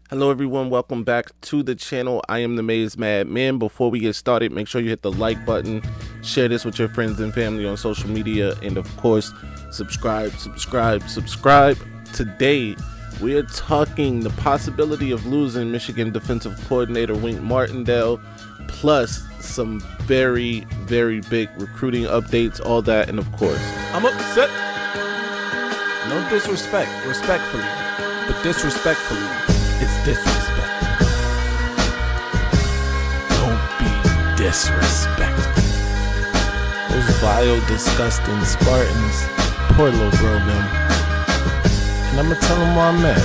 Hello everyone, welcome back to the channel. I am the Maize Man. Before we get started, make sure you hit the like button, share this with your friends and family on social media, and of course, subscribe. Today, we are talking the possibility of losing Michigan defensive coordinator Wink Martindale, plus some very, very big recruiting updates, all that, and of course, I'm upset. No disrespect, respectfully, but disrespectfully, it's disrespect. Don't be disrespectful. Those vile, disgusting Spartans, poor little bro them. And I'ma tell them where I'm at.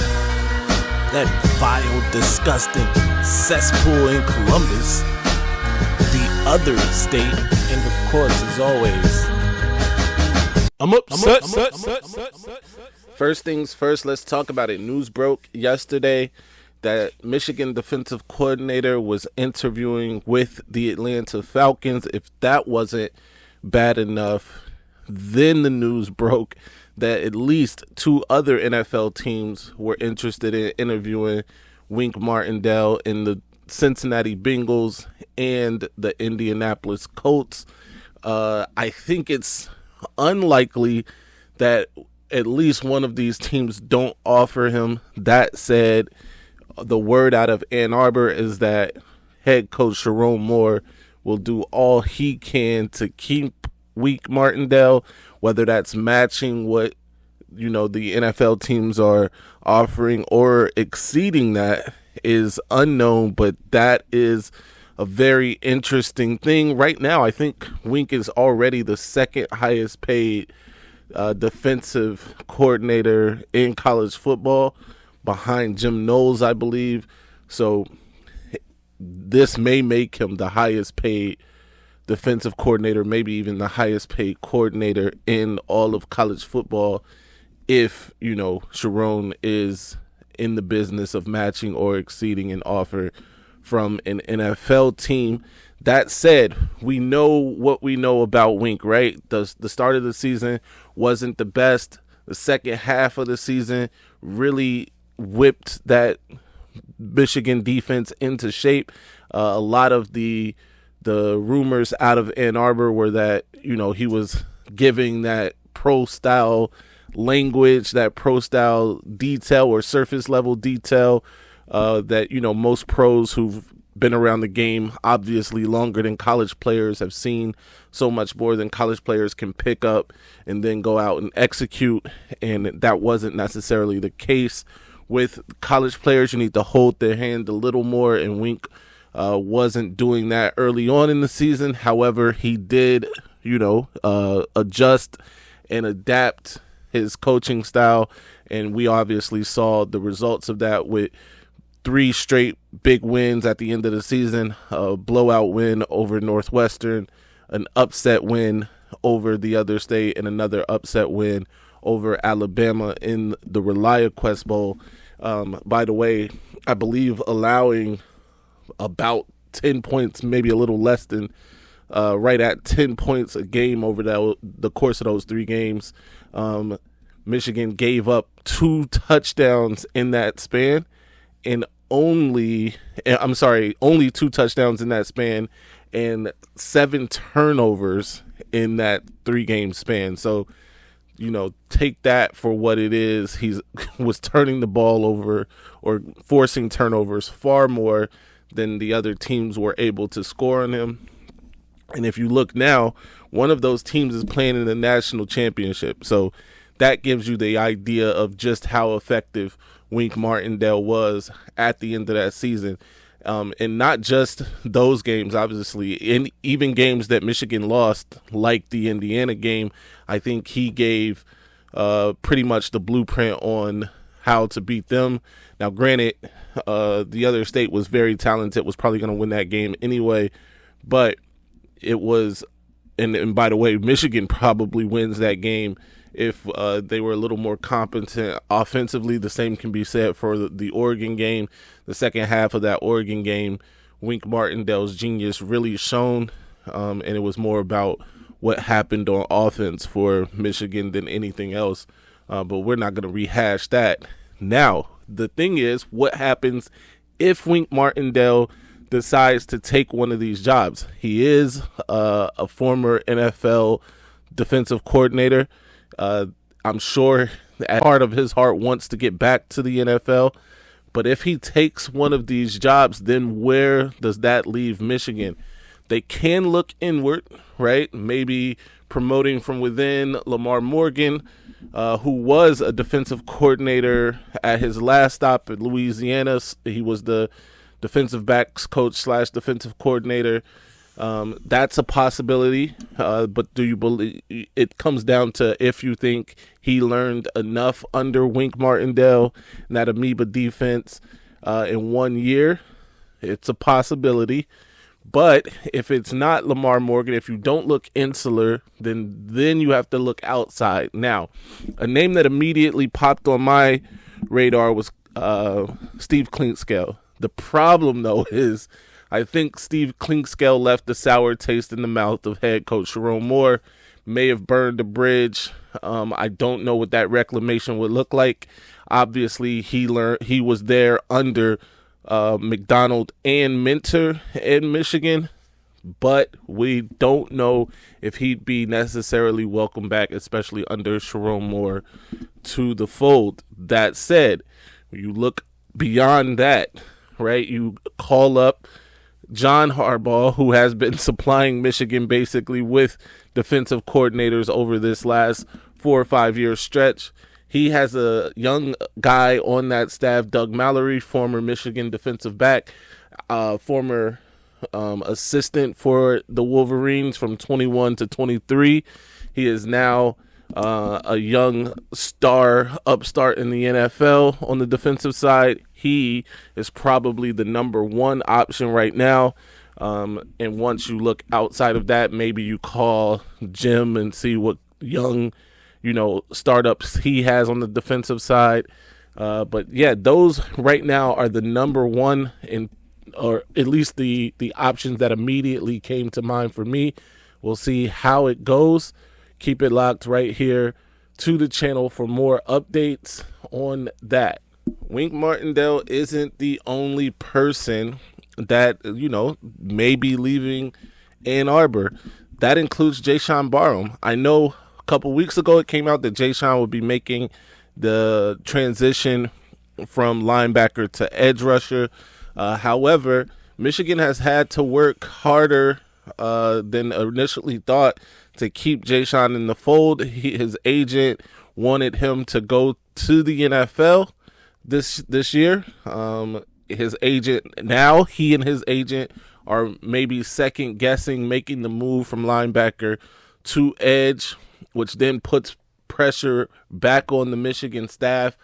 That vile, disgusting cesspool in Columbus, the other state, and of course, as always, I'm upset. First things first, let's talk about it. News broke yesterday that Michigan defensive coordinator was interviewing with the Atlanta Falcons. If that wasn't bad enough, then the news broke that at least two other NFL teams were interested in interviewing Wink Martindale in the Cincinnati Bengals and the Indianapolis Colts. I think it's unlikely that at least one of these teams don't offer him. That said, the word out of Ann Arbor is that head coach Sharon Moore will do all he can to keep Wink Martindale, whether that's matching what the NFL teams are offering or exceeding that is unknown, but that is a very interesting thing. Right now, I think Wink is already the second highest paid defensive coordinator in college football, behind Jim Knowles, I believe. So this may make him the highest paid defensive coordinator, maybe even the highest paid coordinator in all of college football, if Sharon is in the business of matching or exceeding an offer from an NFL team. That said, we know what we know about Wink, right? The start of the season wasn't the best. The second half of the season really whipped that Michigan defense into shape. A lot of the rumors out of Ann Arbor were that, he was giving that pro-style language, that pro-style detail or surface level detail that, most pros who've been around the game obviously longer than college players have seen so much more than college players can pick up and then go out and execute. And that wasn't necessarily the case with college players. You need to hold their hand a little more, and Wink wasn't doing that early on in the season. However, he did, adjust and adapt his coaching style, and we obviously saw the results of that with 3 straight big wins at the end of the season: a blowout win over Northwestern, an upset win over the other state, and another upset win over Alabama in the ReliaQuest Bowl. By the way, I believe allowing about 10 points, maybe a little less than right at 10 points a game over the course of those 3 games. Michigan gave up 2 touchdowns in that span, and only 2 touchdowns in that span, and 7 turnovers in that 3-game span. So, take that for what it is. He was turning the ball over or forcing turnovers far more than the other teams were able to score on him. And if you look now, one of those teams is playing in the national championship. So that gives you the idea of just how effective Wink Martindale was at the end of that season. And not just those games, obviously, in even games that Michigan lost, like the Indiana game. I think he gave pretty much the blueprint on how to beat them. Now, granted, the other state was very talented, was probably going to win that game anyway, but it was, and by the way, Michigan probably wins that game if they were a little more competent offensively. The same can be said for the Oregon game. The second half of that Oregon game, Wink Martindale's genius really shone, and it was more about what happened on offense for Michigan than anything else. But we're not going to rehash that. Now, the thing is, what happens if Wink Martindale decides to take one of these jobs? He is a former NFL defensive coordinator. I'm sure at part of his heart wants to get back to the NFL. But if he takes one of these jobs, then where does that leave Michigan? They can look inward, right? Maybe promoting from within Lamar Morgan, who was a defensive coordinator at his last stop at Louisiana. He was the defensive backs coach / defensive coordinator. That's a possibility. But do you believe it comes down to if you think he learned enough under Wink Martindale and that amoeba defense in 1 year? It's a possibility. But if it's not Lamar Morgan, if you don't look insular, then you have to look outside. Now, a name that immediately popped on my radar was Steve Clinkscale. The problem, though, is I think Steve Clinkscale left a sour taste in the mouth of head coach Sharon Moore, may have burned a bridge. I don't know what that reclamation would look like. Obviously, he was there under McDonald and Minter in Michigan, but we don't know if he'd be necessarily welcome back, especially under Sharon Moore, to the fold. That said, you look beyond that, right? You call up John Harbaugh, who has been supplying Michigan basically with defensive coordinators over this last 4 or 5 year stretch. He has a young guy on that staff, Doug Mallory, former Michigan defensive back, former assistant for the Wolverines from 21 to 23. He is now a young upstart in the NFL on the defensive side. He is probably the number one option right now. And once you look outside of that, maybe you call Jim and see what young startups he has on the defensive side. But yeah, those right now are the number one, or at least the options that immediately came to mind for me. We'll see how it goes. Keep it locked right here to the channel for more updates on that. Wink Martindale isn't the only person that, may be leaving Ann Arbor. That includes Jayshawn Barham. I know a couple weeks ago it came out that Jayshawn would be making the transition from linebacker to edge rusher. However, Michigan has had to work harder than initially thought to keep Jayshawn in the fold. His agent wanted him to go to the NFL this year. He and his agent are maybe second guessing making the move from linebacker to edge, which then puts pressure back on the Michigan staff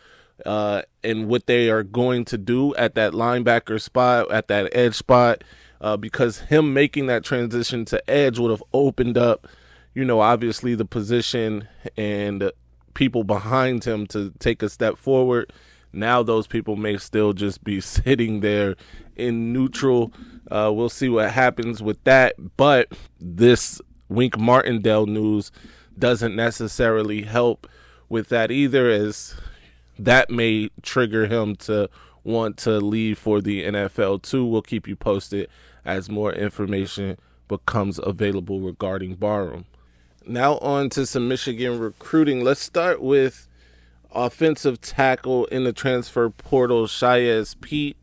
and what they are going to do at that linebacker spot, at that edge spot, because him making that transition to edge would have opened up, obviously the position and people behind him to take a step forward. Now those people may still just be sitting there in neutral. We'll see what happens with that. But this Wink Martindale news doesn't necessarily help with that either, as that may trigger him to want to leave for the NFL too. We'll keep you posted as more information becomes available regarding Barham. Now on to some Michigan recruiting. Let's start with offensive tackle in the transfer portal, Shaez Pete,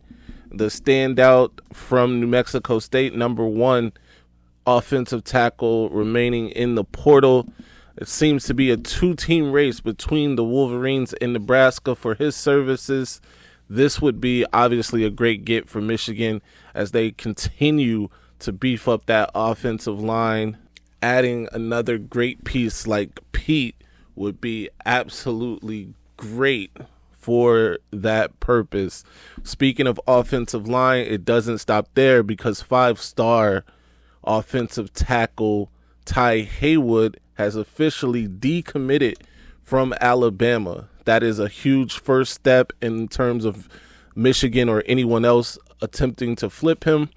the standout from New Mexico State, number one offensive tackle remaining in the portal. It seems to be a two-team race between the Wolverines and Nebraska for his services. This would be obviously a great get for Michigan as they continue to beef up that offensive line. Adding another great piece like Pete would be absolutely great for that purpose. Speaking of offensive line, it doesn't stop there, because 5-star offensive tackle Ty Haywood has officially decommitted from Alabama. That is a huge first step in terms of Michigan or anyone else attempting to flip him.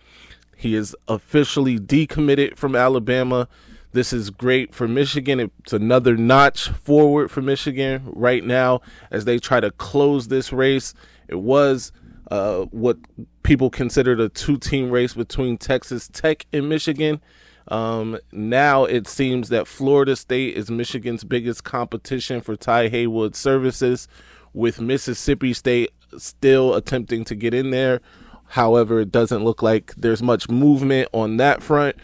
He is officially decommitted from Alabama. This is great for Michigan. It's another notch forward for Michigan right now as they try to close this race It was what people considered a two-team race between Texas Tech and Michigan. Now it seems that Florida State is Michigan's biggest competition for Ty Haywood services, with Mississippi State still attempting to get in there. However, it doesn't look like there's much movement on that front.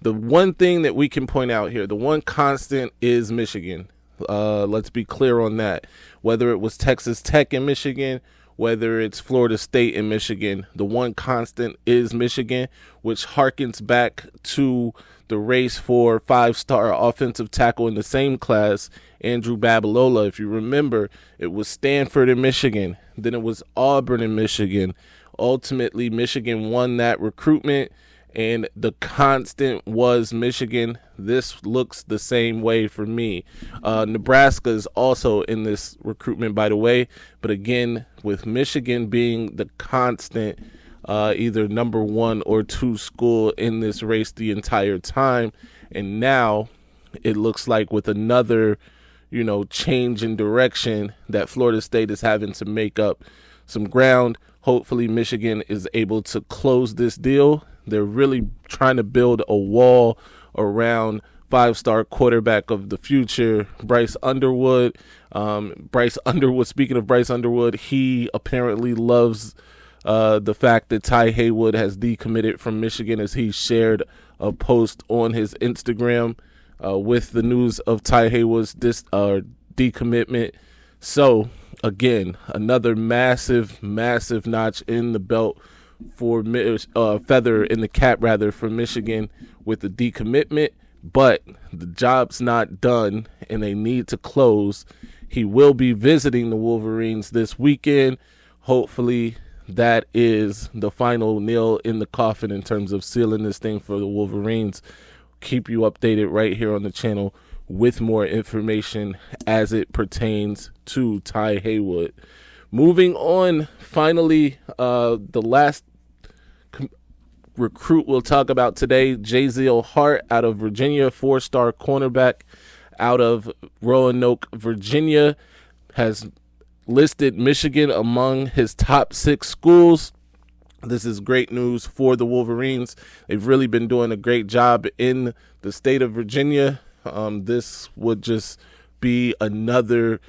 The one thing that we can point out here, the one constant is Michigan. Let's be clear on that. Whether it was Texas Tech in Michigan, whether it's Florida State in Michigan, the one constant is Michigan, which harkens back to the race for five-star offensive tackle in the same class, Andrew Babalola. If you remember, it was Stanford in Michigan, then it was Auburn in Michigan. Ultimately, Michigan won that recruitment, and the constant was Michigan. This looks the same way for me. Nebraska is also in this recruitment, by the way. But again, with Michigan being the constant, either number 1 or 2 school in this race the entire time. And now it looks like with another, change in direction that Florida State is having to make up some ground. Hopefully Michigan is able to close this deal. They're really trying to build a wall around five-star quarterback of the future, Bryce Underwood. Speaking of Bryce Underwood, he apparently loves the fact that Ty Haywood has decommitted from Michigan, as he shared a post on his Instagram with the news of Ty Haywood's decommitment. So, again, another massive notch in the belt for feather in the cap for Michigan with the decommitment, but the job's not done and they need to close. He will be visiting the Wolverines this weekend. Hopefully that is the final nail in the coffin in terms of sealing this thing for the Wolverines. Keep you updated right here on the channel with more information as it pertains to Ty Haywood. Moving on, finally, the last recruit we'll talk about today, Jaziel Hart out of Virginia, 4-star cornerback out of Roanoke, Virginia, has listed Michigan among his top 6 schools. This is great news for the Wolverines. They've really been doing a great job in the state of Virginia. This would just be another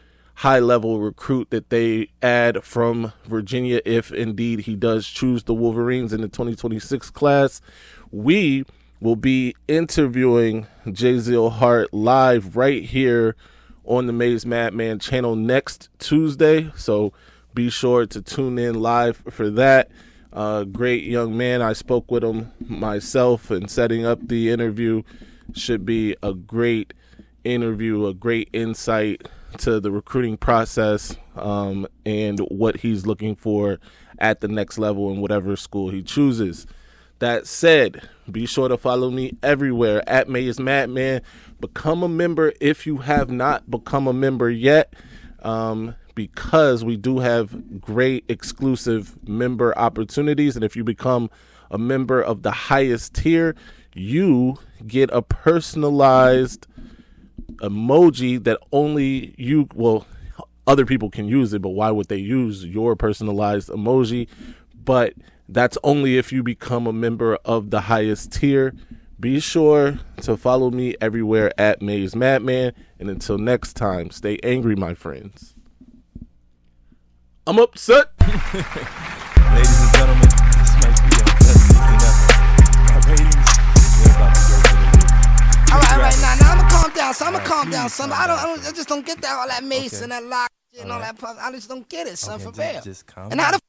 high-level recruit that they add from Virginia if indeed he does choose the Wolverines in the 2026 class. We will be interviewing Jaziel Hart live right here on the Maize Madman channel next Tuesday, so be sure to tune in live for that. Great young man. I spoke with him myself, and setting up the interview should be a great interview, a great insight to the recruiting process and what he's looking for at the next level in whatever school he chooses. That said, be sure to follow me everywhere at Maize Madman. Become a member if you have not become a member yet, because we do have great exclusive member opportunities. And if you become a member of the highest tier, you get a personalized emoji that only you, other people can use it, but why would they use your personalized emoji? But that's only if you become a member of the highest tier. Be sure to follow me everywhere at Maize Madman. And until next time, stay angry, my friends. I'm upset. Ladies and gentlemen, this might be our best season ever. Our ratings, we're about to go to the roof. All right, now I'm gonna calm down. So I'm gonna calm down, son. I just don't get that all that Mace and that lock and all that. I just don't get it, son, for real. Just calm and how down. the